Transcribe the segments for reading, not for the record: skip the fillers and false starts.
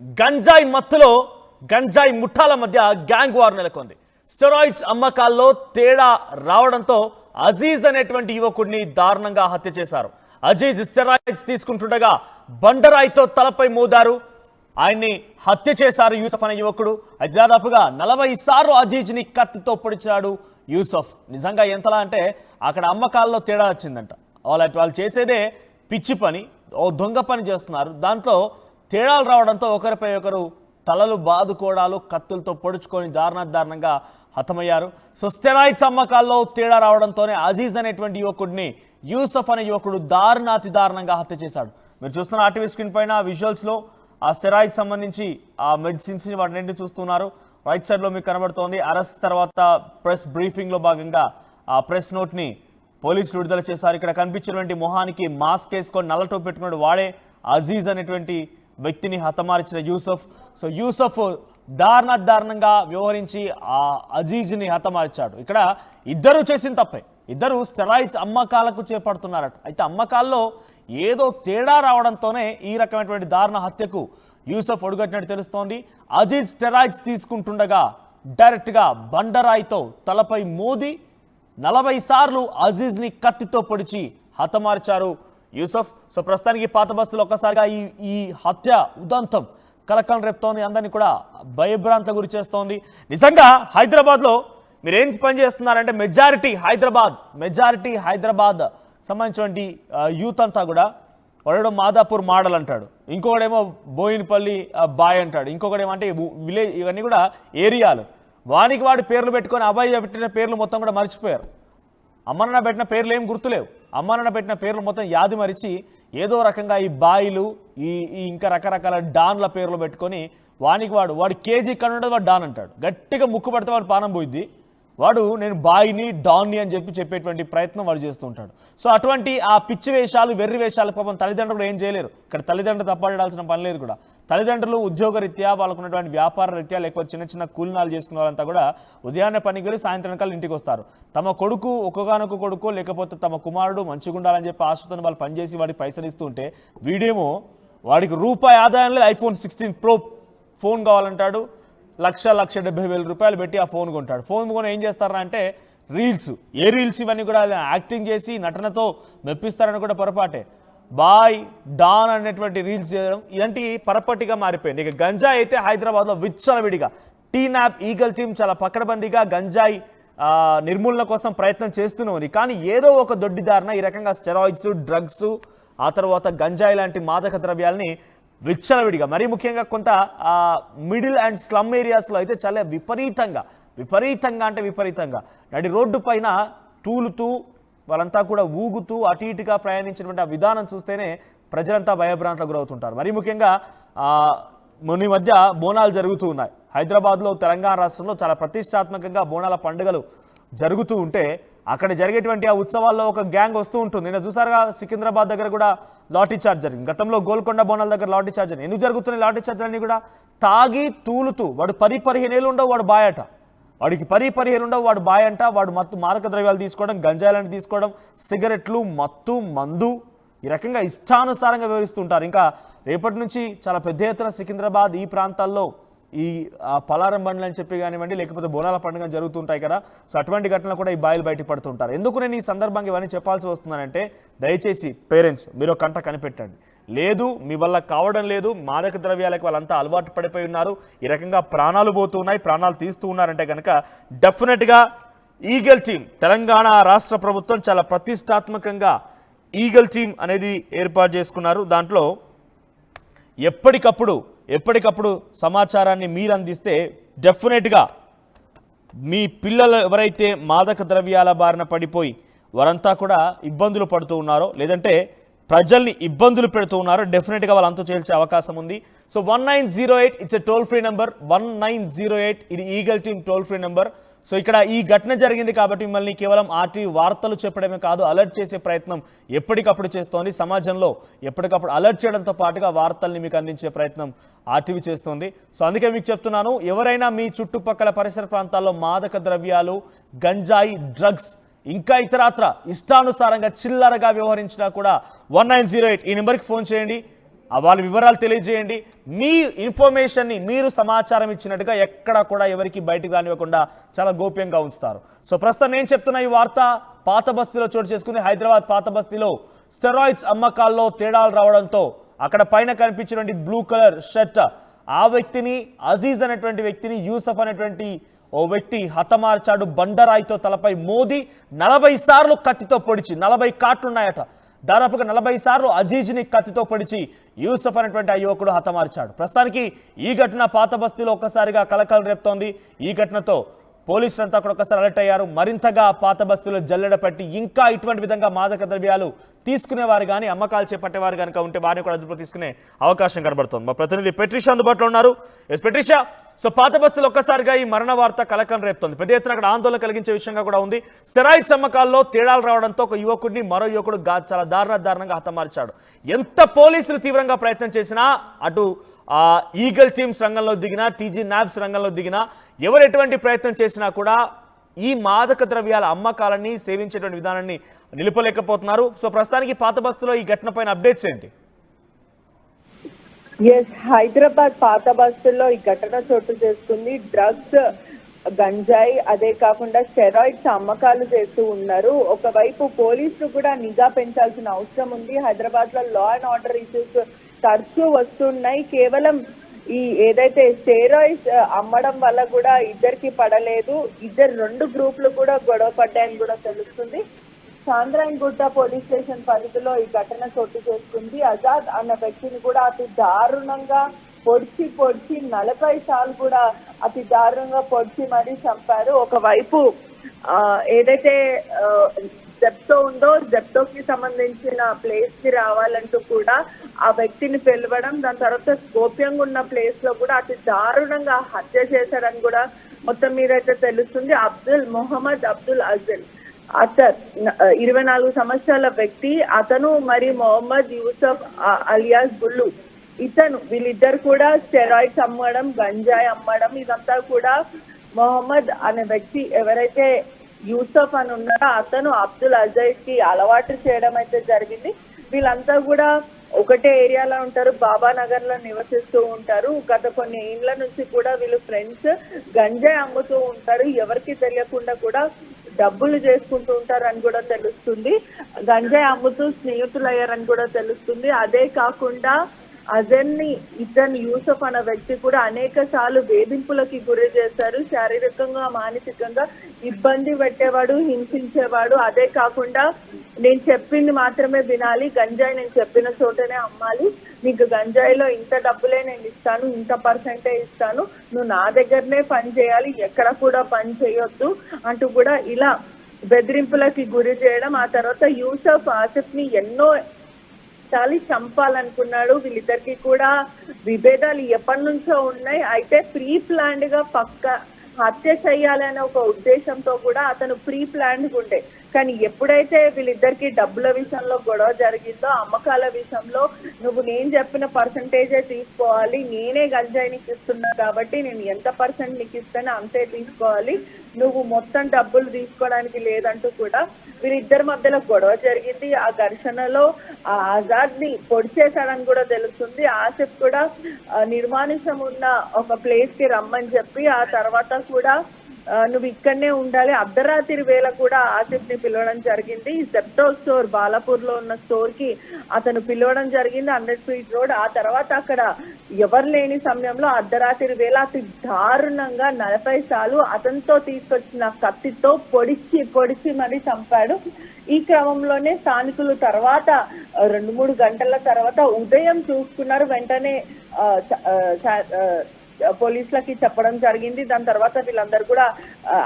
గంజాయి మత్తులో గంజాయి ముఠాల మధ్య గ్యాంగ్ వార్ నెలకొంది. స్టెరాయిడ్స్ అమ్మకాల్లో తేడా రావడంతో అజీజ్ అనేటువంటి యువకుడిని దారుణంగా హత్య చేశారు. అజీజ్ స్టెరాయిడ్స్ తీసుకుంటుండగా బండరాయితో తలపై మోదారు. ఆయన్ని హత్య చేశారు యూసఫ్ అనే యువకుడు. అయితే దాదాపుగా 40 సార్లు అజీజ్ని కత్తితో పొడిచాడు యూసఫ్. నిజంగా ఎంతలా అంటే అక్కడ అమ్మకాల్లో తేడా వచ్చిందంట. వాళ్ళు చేసేదే పిచ్చి పని, ఓ దొంగ పని చేస్తున్నారు. దాంట్లో తేడాలు రావడంతో ఒకరిపై ఒకరు తలలు బాదుకోవడాలు, కత్తులతో పొడుచుకొని దారుణంగా హతమయ్యారు. సో స్టెరాయిడ్స్ అమ్మకాల్లో తేడా రావడంతోనే అజీజ్ అనేటువంటి యువకుడిని యూసఫ్ అనే యువకుడు అతి దారుణంగా హత్య చేశాడు. మీరు చూస్తున్న ఆర్టీవీ స్క్రీన్ పైన విజువల్స్లో ఆ స్టెరాయిడ్స్ సంబంధించి ఆ మెడిసిన్స్ని వాటిని చూస్తున్నారు. రైట్ సైడ్లో మీకు కనబడుతోంది. అరెస్ట్ తర్వాత ప్రెస్ బ్రీఫింగ్లో భాగంగా ఆ ప్రెస్ నోట్ని పోలీసులు విడుదల చేశారు. ఇక్కడ కనిపించినటువంటి మొహానికి మాస్క్ వేసుకొని నల్లటో పెట్టుకున్నాడు వాడే అజీజ్ అనేటువంటి వ్యక్తిని హతమార్చిన యూసఫ్. సో యూసఫ్ దారుణంగా వ్యవహరించి ఆ అజీజ్ని హతమార్చాడు. ఇక్కడ ఇద్దరు చేసిన తప్పే, ఇద్దరు స్టెరాయిడ్స్ అమ్మకాలకు చేపడుతున్నారట. అయితే అమ్మకాల్లో ఏదో తేడా రావడంతోనే ఈ రకమైనటువంటి దారుణ హత్యకు యూసఫ్ ఒడుగట్టినట్టు తెలుస్తోంది. అజీజ్ స్టెరాయిడ్స్ తీసుకుంటుండగా డైరెక్ట్గా బండరాయితో తలపై మోది 40 సార్లు అజీజ్ని కత్తితో పొడిచి హతమార్చారు యూసఫ్. సో ప్రస్తుతానికి పాత బస్సులో ఒక్కసారిగా ఈ హత్య ఉదంతం కలకలం రేపుతోంది, అందరినీ కూడా భయభ్రాంత గురి చేస్తోంది. నిజంగా హైదరాబాద్లో మీరు ఏం పని చేస్తున్నారంటే మెజారిటీ హైదరాబాద్ సంబంధించినటువంటి యూత్ అంతా కూడా వాడు మాదాపూర్ మోడల్ అంటాడు, ఇంకొకడేమో బోయినపల్లి బాయ్ అంటాడు, ఇంకొకడేమో అంటే విలేజ్, ఇవన్నీ కూడా ఏరియాలు. వాడి పేర్లు పెట్టుకొని అబ్బాయి పెట్టిన పేర్లు మొత్తం కూడా మర్చిపోయారు. అమ్మనాన్న పెట్టిన పేర్లు ఏం గుర్తులేవు. అమ్మనాన్న పెట్టిన పేర్లు మొత్తం యాది మరిచి ఏదో రకంగా ఈ బాయిలు ఈ ఇంకా రకరకాల డాన్ల పేర్లు పెట్టుకొని వాడు కేజీ కన్నా వాడు డాన్ అంటాడు. గట్టిగా ముక్కు పడితే వాడు పానం పోయిద్ది. వాడు నేను బాయిని డాన్ని అని చెప్పేటువంటి ప్రయత్నం వాడు చేస్తూ ఉంటాడు. సో అటువంటి ఆ పిచ్చి వేషాలు, వెర్రి వేషాలు పాపం తల్లిదండ్రులు ఏం చేయలేరు. ఇక్కడ తల్లిదండ్రులు తప్పడాల్సిన పని లేదు కూడా. తల్లిదండ్రులు ఉద్యోగ రీత్యా, వాళ్ళకున్నటువంటి వ్యాపార రీత్యా, లేకపోతే చిన్న కూలినాలు చేసుకున్న వాళ్ళంతా కూడా ఉదయాన్నే పనికి వెళ్ళి సాయంత్రం కాలం ఇంటికి వస్తారు. తమ కొడుకు ఒక్కగానొక్క కొడుకు లేకపోతే తమ కుమారుడు మంచిగా ఉండాలని చెప్పి ఆశతో వాళ్ళు పనిచేసి వాడికి పైసలు ఇస్తూ ఉంటే వీడేమో వాడికి రూపాయి ఆదాయం లేదు, iPhone 16 Pro ఫోన్ కావాలంటాడు. 1,70,000 రూపాయలు పెట్టి ఆ ఫోన్ కొంటాడు. ఫోన్ కొని ఏం చేస్తారా అంటే రీల్స్, ఏ రీల్స్ ఇవన్నీ కూడా యాక్టింగ్ చేసి నటనతో మెప్పిస్తారని కూడా పొరపాటే. బాయ్ డాన్ అనేటువంటి రీల్స్ చేయడం ఇలాంటి పరపటిగా మారిపోయింది. ఇక గంజాయి అయితే హైదరాబాద్లో విచ్చలవిడిగా టీనాప్ ఈగల్ టీం చాలా పకడ్బందీగా గంజాయి నిర్మూలన కోసం ప్రయత్నం చేస్తూనే ఉంది. కానీ ఏదో ఒక దొడ్డిదారిన ఈ రకంగా స్టెరాయిడ్స్, డ్రగ్స్, ఆ తర్వాత గంజాయి లాంటి మాదక ద్రవ్యాలని విచ్చలవిడిగా, మరీ ముఖ్యంగా కొంత మిడిల్ అండ్ స్లమ్ ఏరియాస్లో అయితే చాలా విపరీతంగా నడి రోడ్డు పైన తూలుతూ వాళ్ళంతా కూడా ఊగుతూ అటు ఇటుగా ప్రయాణించినటువంటి ఆ విధానం చూస్తేనే ప్రజలంతా భయభ్రాంతలకు గురవుతుంటారు. మరీ ముఖ్యంగా మొన్న మధ్య బోనాలు జరుగుతూ ఉన్నాయి. హైదరాబాద్లో, తెలంగాణ రాష్ట్రంలో చాలా ప్రతిష్టాత్మకంగా బోనాల పండుగలు జరుగుతూ ఉంటే అక్కడ జరిగేటువంటి ఆ ఉత్సవాల్లో ఒక గ్యాంగ్ వస్తూ ఉంటుంది. నేను చూసారుగా సికింద్రాబాద్ దగ్గర కూడా లాఠీ చార్జ్ జరిగింది. గతంలో గోల్కొండ బోనాల దగ్గర లాఠీ చార్జ్ జరిగింది. ఎందుకు జరుగుతున్నాయి లాఠీ చార్జ్ అన్నీ కూడా? తాగి తూలుతూ వాడు 10-15 ఏళ్ళు ఉండవు, వాడు బాయ్ అట. వాడికి 10-15 ఉండవు, వాడు బాయ్ అంట. వాడు మాదక ద్రవ్యాలు తీసుకోవడం, గంజాయిలను తీసుకోవడం, సిగరెట్లు, మత్తు, మందు, ఈ రకంగా ఇష్టానుసారంగా వివరిస్తుంటారు. ఇంకా రేపటి నుంచి చాలా పెద్ద ఎత్తున సికింద్రాబాద్ ఈ ప్రాంతాల్లో ఈ పలారం బండ్లు అని చెప్పి కానివ్వండి, లేకపోతే బోనాల పండుగ జరుగుతుంటాయి కదా. సో అటువంటి ఘటనలు కూడా ఈ బాయిలు బయటపడుతుంటారు. ఎందుకు నేను ఈ సందర్భంగా ఇవన్నీ చెప్పాల్సి వస్తున్నానంటే దయచేసి పేరెంట్స్ మీరు కంట కనిపెట్టండి. లేదు మీ వల్ల కావడం లేదు, మాదక ద్రవ్యాలకు వాళ్ళంతా అలవాటు పడిపోయి ఉన్నారు, ఈ రకంగా ప్రాణాలు పోతున్నాయి, ప్రాణాలు తీస్తూ ఉన్నారంటే కనుక డెఫినెట్గా ఈగల్ టీం, తెలంగాణ రాష్ట్ర ప్రభుత్వం చాలా ప్రతిష్టాత్మకంగా ఈగల్ టీం అనేది ఏర్పాటు చేసుకున్నారు. దాంట్లో ఎప్పటికప్పుడు సమాచారాన్ని మీరు అందిస్తే డెఫినెట్గా మీ పిల్లలు ఎవరైతే మాదక ద్రవ్యాల బారిన పడిపోయి వారంతా కూడా ఇబ్బందులు పడుతూ ఉన్నారో, లేదంటే ప్రజల్ని ఇబ్బందులు పెడుతూ ఉన్నారో, డెఫినెట్గా వాళ్ళంతా చేల్చే అవకాశం ఉంది. So 1908 it's a toll free number. 1908 ఇది Eagle team toll free number. So ఇక్కడ ఈ ఘటన జరిగింది కాబట్టి మిమ్మల్ని కేవలం ఆర్టీవీ వార్తలు చెప్పడమే కాదు, అలర్ట్ చేసే ప్రయత్నం ఎప్పటికప్పుడు చేస్తోంది. సమాజంలో ఎప్పటికప్పుడు అలర్ట్ చేయడంతో పాటుగా వార్తల్ని మీకు అందించే ప్రయత్నం ఆర్టీవీ చేస్తోంది. సో అందుకే మీకు చెప్తున్నాను, ఎవరైనా మీ చుట్టుపక్కల పరిసర ప్రాంతాల్లో మాదక ద్రవ్యాలు, గంజాయి, డ్రగ్స్ ఇంకా ఇతరత్ర ఇష్టానుసారంగా చిల్లరగా వ్యవహరించినా కూడా 1908 ఈ నెంబర్కి ఫోన్ చేయండి. వాళ్ళ వివరాలు తెలియజేయండి. మీ ఇన్ఫర్మేషన్ని మీరు సమాచారం ఇచ్చినట్టుగా ఎక్కడ కూడా ఎవరికి బయటకు రానివ్వకుండా చాలా గోప్యంగా ఉంచుతారు. సో ప్రస్తుతం నేను చెప్తున్న ఈ వార్త పాత బస్తీలో చోటు చేసుకుని హైదరాబాద్ పాత బస్తీలో స్టెరాయిడ్స్ అమ్మకాల్లో తేడాలు రావడంతో అక్కడ పైన కనిపించినటువంటి బ్లూ కలర్ షర్ట్ ఆ వ్యక్తిని అజీజ్ అనేటువంటి వ్యక్తిని యూసఫ్ అనేటువంటి ఓ వ్యక్తి హతమార్చాడు. బండరాయితో తలపై మోదీ 40 సార్లు కత్తితో పొడిచి 40 కాట్లున్నాయట. దాదాపుగా 40 సార్లు అజీజ్ని కత్తితో పొడిచి యూసఫ్ అనేటువంటి ఆ యువకుడు హతమార్చాడు. ప్రస్తుతానికి ఈ ఘటన పాత బస్తీలో ఒక్కసారిగా కలకలం రేపుతోంది. ఈ ఘటనతో పోలీసులంతా కూడా ఒకసారి అలర్ట్ అయ్యారు. మరింతగా పాత బస్తీలో జల్లెడ పట్టి ఇంకా ఇటువంటి విధంగా మాదక ద్రవ్యాలు తీసుకునేవారు కానీ అమ్మకాలు చేపట్టేవారు కనుక ఉంటే వారిని కూడా అదుపులో తీసుకునే అవకాశం కనబడుతోంది. మా ప్రతినిధి పెట్రిషా అందుబాటులో ఉన్నారు. పెట్రిషా, సో పాత బస్తీలో ఒక్కసారిగా ఈ మరణ వార్త కలకలం రేపుతోంది. పెద్ద ఎత్తున అక్కడ ఆందోళన కలిగించే విషయంగా కూడా ఉంది. స్టెరాయిడ్స్ అమ్మకాల్లో తేడాలు రావడంతో ఒక యువకుడిని మరో యువకుడు చాలా దారుణంగా హతమార్చాడు. ఎంత పోలీసులు తీవ్రంగా ప్రయత్నం చేసినా అటు ఈగల్ టీమ్స్ రంగంలో దిగినా టీజీ న్యాబ్స్ రంగంలో దిగినా ఎవరు ఎటువంటి ప్రయత్నం చేసినా కూడా ఈ మాదక ద్రవ్యాల అమ్మకాలని సేవించేటువంటి విధానాన్ని నిలుపలేకపోతున్నారు. సో ప్రస్తుతానికి పాత బస్తీలో ఈ ఘటన పైన అప్డేట్స్ ఏంటి? హైదరాబాద్ పాత బస్తీల్లో ఈ ఘటన చోటు చేసుకుంది. డ్రగ్స్, గంజాయి, అదే కాకుండా స్టెరాయిడ్స్ అమ్మకాలు చేస్తూ ఉన్నారు. ఒకవైపు పోలీసులు కూడా నిఘా పెంచాల్సిన అవసరం ఉంది. హైదరాబాద్ లో లా అండ్ ఆర్డర్ ఇష్యూస్ తరచూ వస్తున్నాయి. కేవలం ఈ ఏదైతే స్టెరాయిడ్స్ అమ్మడం వల్ల కూడా ఇద్దరికి పడలేదు, రెండు గ్రూపులు కూడా గొడవ పడ్డాయని కూడా తెలుస్తుంది. చాంద్రాయణగుట్ట పోలీస్ స్టేషన్ పరిధిలో ఈ ఘటన చోటు చేసుకుంది. ఆజాద్ అన్న వ్యక్తిని కూడా అతి దారుణంగా పొడిచి 40 సార్లు కూడా అతి దారుణంగా పొడిచి మరీ చంపారు. ఒకవైపు ఏదైతే జెప్టో ఉందో జెప్టోకి సంబంధించిన ప్లేస్ కి రావాలంటూ కూడా ఆ వ్యక్తిని పిలవడం, దాని తర్వాత గోప్యంగా ఉన్న ప్లేస్ లో కూడా అతి దారుణంగా హత్య చేశారని కూడా మొత్తం మీద అయితే తెలుస్తుంది. మొహమ్మద్ అబ్దుల్ అజిల్ అతర్ 24 సంవత్సరాల వ్యక్తి. అతను మరి మొహమ్మద్ యూసఫ్ అలియాస్ బుల్లు వీళ్ళిద్దరు కూడా స్టెరాయిడ్స్ అమ్మడం, గంజాయి అమ్మడం, ఇదంతా కూడా మొహమ్మద్ అనే వ్యక్తి ఎవరైతే యూసఫ్ అని ఉన్నారో అతను అబ్దుల్ అజీజ్ కి అలవాటు చేయడం అయితే జరిగింది. వీళ్ళంతా కూడా ఒకటే ఏరియాలో ఉంటారు, బాబానగర్ లో నివసిస్తూ ఉంటారు. గత కొన్ని ఏళ్ల నుంచి కూడా వీళ్ళు ఫ్రెండ్స్. గంజాయి అమ్ముతూ ఉంటారు, ఎవరికి తెలియకుండా కూడా డబ్బులు చేసుకుంటూ ఉంటారు అని కూడా తెలుస్తుంది. గంజాయి అమ్ముతూ స్నేహితులయ్యారని కూడా తెలుస్తుంది. అదే కాకుండా అజన్ని ఇతను యూసఫ్ అనే వ్యక్తి కూడా అనేక సార్లు వేధింపులకి గురి చేశారు. శారీరకంగా, మానసికంగా ఇబ్బంది పెట్టేవాడు, హింసించేవాడు. అదే కాకుండా నేను చెప్పింది మాత్రమే వినాలి, గంజాయి నేను చెప్పిన చోటనే అమ్మాలి, నీకు గంజాయిలో ఇంత డబ్బులే నేను ఇస్తాను, ఇంత పర్సెంటే ఇస్తాను, నువ్వు నా దగ్గరనే పని చేయాలి, ఎక్కడ కూడా పని చేయొద్దు అంటూ కూడా ఇలా బెదిరింపులకి గురి చేయడం. ఆ తర్వాత యూసఫ్ ఆసిఫ్ ని ఎన్నో చంపాలనుకున్నాడు. వీళ్ళిద్దరికి కూడా విభేదాలు ఎప్పటి నుంచో ఉన్నాయి. అయితే ప్రీ ప్లాన్డ్ గా హత్య చేయాలనే ఒక ఉద్దేశంతో కూడా అతను ప్రీ ప్లాన్డ్ ఉండే. కానీ ఎప్పుడైతే వీళ్ళిద్దరికి డబ్బుల విషయంలో గొడవ జరిగిందో, అమ్మకాల విషయంలో నువ్వు నేను చెప్పిన పర్సంటేజే తీసుకోవాలి, నేనే గంజాయి నీకు ఇస్తున్నా కాబట్టి నేను ఎంత పర్సెంట్ నీకు ఇస్తానో అంతే తీసుకోవాలి, నువ్వు మొత్తం డబ్బులు తీసుకోవడానికి లేదంటూ కూడా వీరిద్దరి మధ్యలో గొడవ జరిగింది. ఆ ఘర్షణలో ఆజాద్ ని పొడిచేశాడని కూడా తెలుస్తుంది. ఆసిఫ్ కూడా నిర్మానుషం ఉన్న ఒక ప్లేస్ కి రమ్మని చెప్పి ఆ తర్వాత కూడా నువ్వు ఇక్కడనే ఉండాలి, అర్ధరాత్రి వేళ కూడా ఆసిఫ్ ని పిలవడం జరిగింది. జెప్టో స్టోర్ బాలాపూర్ లో ఉన్న స్టోర్ కి అతను పిలవడం జరిగింది, 100 ఫీట్ రోడ్. ఆ తర్వాత అక్కడ ఎవరు లేని సమయంలో అర్ధరాత్రి వేళ అతి దారుణంగా 40 సార్లు అతనితో తీసుకొచ్చిన కత్తితో పొడిచి మరీ చంపాడు. ఈ క్రమంలోనే స్థానికులు తర్వాత 2-3 గంటల తర్వాత ఉదయం చూసుకున్నారు. వెంటనే పోలీసులకి చెప్పడం జరిగింది. దాని తర్వాత వీళ్ళందరూ కూడా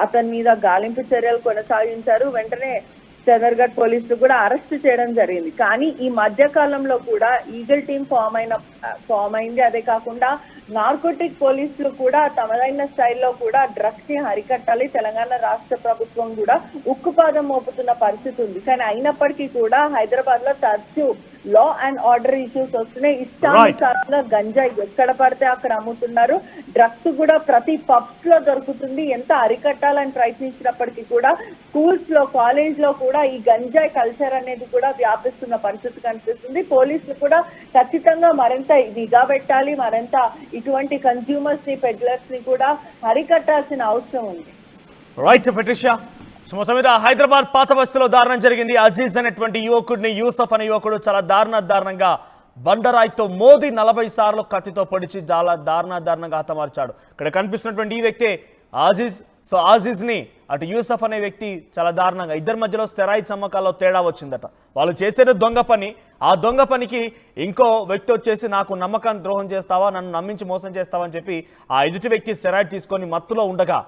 అతని మీద గాలింపు చర్యలు కొనసాగించారు. వెంటనే చదర్ఘట్ పోలీసులు కూడా అరెస్ట్ చేయడం జరిగింది. కానీ ఈ మధ్య కాలంలో కూడా ఈగల్ టీం ఫామ్ అయింది. అదే కాకుండా నార్కోటిక్ పోలీసులు కూడా తమదైన స్టైల్లో కూడా డ్రగ్స్ ని అరికట్టాలి, తెలంగాణ రాష్ట్ర ప్రభుత్వం కూడా ఉక్కుపాదం మోపుతున్న పరిస్థితి ఉంది. కానీ అయినప్పటికీ కూడా హైదరాబాద్ లో తరచూ లా అండ్ ఆర్డర్ ఇష్యూస్ వస్తున్నాయి. ఇష్టానుసారంగా గంజాయి ఎక్కడ పడితే అక్కడ అమ్ముతున్నారు. డ్రగ్స్ కూడా ప్రతి పబ్స్ లో దొరుకుతుంది. ఎంత అరికట్టాలని ప్రయత్నించినప్పటికీ కూడా స్కూల్స్ లో, కాలేజ్ లో కూడా కూడా ఈ గంజాయి కల్చర్ అనేది కూడా వ్యాపిస్తున్న పరిస్థితి కనిపిస్తుంది. పోలీసులు కూడా ఖచ్చితంగా మరింత నిఘా పెట్టాలి, మరింత ఇటువంటి కన్స్యూమర్స్ ని, పెడ్లర్స్ ని కూడా అరికట్టాల్సిన అవసరం ఉంది. Right Patricia. సో మొత్తం మీద హైదరాబాద్ పాత బస్తీలో దారుణం జరిగింది. అజీజ్ అనేటువంటి యువకుడిని, యూసఫ్ అనే యువకుడు చాలా దారుణంగా బండరాయితో మోదీ 40 సార్లు కత్తితో పొడిచి చాలా దారుణంగా హతమార్చాడు. ఇక్కడ కనిపిస్తున్నటువంటి ఈ వ్యక్తి ఆజీజ్. సో ఆజీజ్ ని అటు యూసఫ్ అనే వ్యక్తి చాలా దారుణంగా, ఇద్దరి మధ్యలో స్టెరాయిడ్స్ అమ్మకాల్లో తేడా వచ్చిందట. వాళ్ళు చేసేది దొంగ పని, ఆ దొంగ పనికి ఇంకో వ్యక్తి వచ్చేసి నాకు నమ్మకాన్ని ద్రోహం చేస్తావా, నన్ను నమ్మించి మోసం చేస్తావా అని చెప్పి ఆ ఎదుటి వ్యక్తి స్టెరాయిడ్ తీసుకొని మత్తులో ఉండగా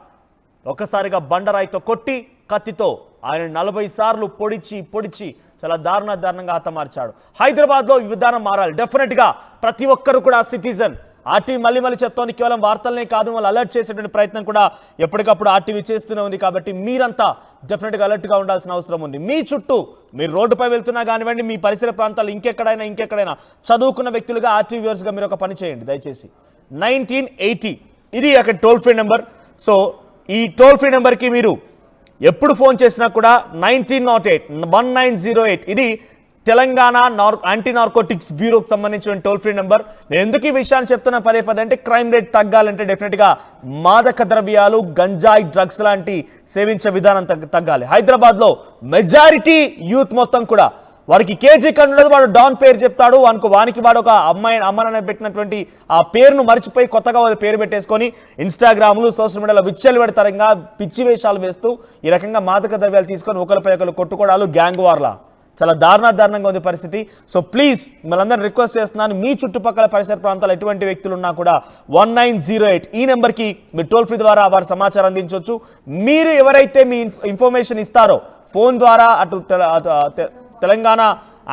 ఒక్కసారిగా బండరాయితో కొట్టి కత్తితో ఆయన 40 సార్లు పొడిచి చాలా దారుణంగా హతమార్చాడు. హైదరాబాద్లో ఈ విధానం మారాలి. డెఫినెట్గా ప్రతి ఒక్కరు కూడా సిటిజన్. ఆర్టీవీ మళ్ళీ చెప్తోంది, కేవలం వార్తలనే కాదు, వాళ్ళు అలర్ట్ చేసేటువంటి ప్రయత్నం కూడా ఎప్పటికప్పుడు ఆర్టీవీ చేస్తూనే ఉంది. కాబట్టి మీరంతా డెఫినెట్గా అలర్ట్గా ఉండాల్సిన అవసరం ఉంది. మీ చుట్టూ మీరు రోడ్డుపై వెళ్తున్నా కానివ్వండి, మీ పరిసర ప్రాంతాలు ఇంకెక్కడైనా చదువుకున్న వ్యక్తులుగా, ఆర్టీవీ వ్యూవర్స్గా మీరు ఒక పని చేయండి దయచేసి. 1980 ఇది అక్కడ టోల్ ఫ్రీ నెంబర్. సో ఈ టోల్ ఫ్రీ నెంబర్కి మీరు ఎప్పుడు ఫోన్ చేసినా కూడా 1908 ఇది తెలంగాణ యాంటీ నార్కోటిక్స్ బ్యూరోకి సంబంధించిన టోల్ ఫ్రీ నెంబర్. నేను ఎందుకు ఈ విషయాన్ని చెప్తున్నా పదే అంటే క్రైమ్ రేట్ తగ్గాలంటే డెఫినెట్గా మాదక ద్రవ్యాలు, గంజాయి, డ్రగ్స్ లాంటి సేవించే విధానం తగ్గాలి. హైదరాబాద్లో మెజారిటీ యూత్ మొత్తం కూడా వాడికి కేజీ కన్నులేదు, వాడు డాన్ పేరు చెప్తాడు, వానికి వాడు ఒక అమ్మని పెట్టినటువంటి ఆ పేరును మర్చిపోయి కొత్తగా వాళ్ళ పేరు పెట్టేసుకొని ఇన్స్టాగ్రామ్లు, సోషల్ మీడియాలో విచ్చలు పెడతారంగా పిచ్చి వేషాలు వేస్తూ ఈ రకంగా మాదక ద్రవ్యాలు తీసుకొని ఒకరిపై ఒకరు కొట్టుకోవడాలు, గ్యాంగ్ వార్లా చాలా దారుణంగా ఉంది పరిస్థితి. సో ప్లీజ్ మనందరినీ రిక్వెస్ట్ చేస్తున్నాను, మీ చుట్టుపక్కల పరిసర ప్రాంతాలు ఎటువంటి వ్యక్తులు ఉన్నా కూడా 1908 ఈ నెంబర్కి మీరు టోల్ ఫ్రీ ద్వారా వారి సమాచారం అందించవచ్చు. మీరు ఎవరైతే మీ ఇన్ఫర్మేషన్ ఇస్తారో ఫోన్ ద్వారా అటు తెలంగాణ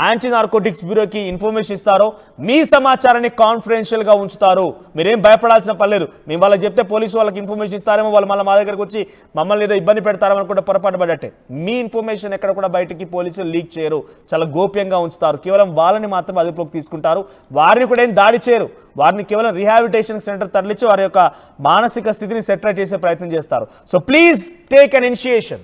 యాంటీ నార్కోటిక్స్ బ్యూరోకి ఇన్ఫర్మేషన్ ఇస్తారో మీ సమాచారాన్ని కాన్ఫిడెన్షియల్గా ఉంచుతారు. మీరేం భయపడాల్సిన పర్లేదు. మేము వాళ్ళకి చెప్తే పోలీసు వాళ్ళకి ఇన్ఫర్మేషన్ ఇస్తారేమో, వాళ్ళు మళ్ళీ మా దగ్గరకు వచ్చి మమ్మల్ని ఏదో ఇబ్బంది పెడతారేమో అనుకుంటే పొరపాటు పడ్డట్టే. మీ ఇన్ఫర్మేషన్ ఎక్కడ కూడా బయటికి పోలీసులు లీక్ చేయరు, చాలా గోప్యంగా ఉంచుతారు. కేవలం వాళ్ళని మాత్రం అదుపులోకి తీసుకుంటారు. వారిని కూడా ఏం దాడి చేయరు. వారిని కేవలం రీహాబిలిటేషన్ సెంటర్ తరలించి వారి యొక్క మానసిక స్థితిని సెటిల్ చేసే ప్రయత్నం చేస్తారు. So please take an initiation.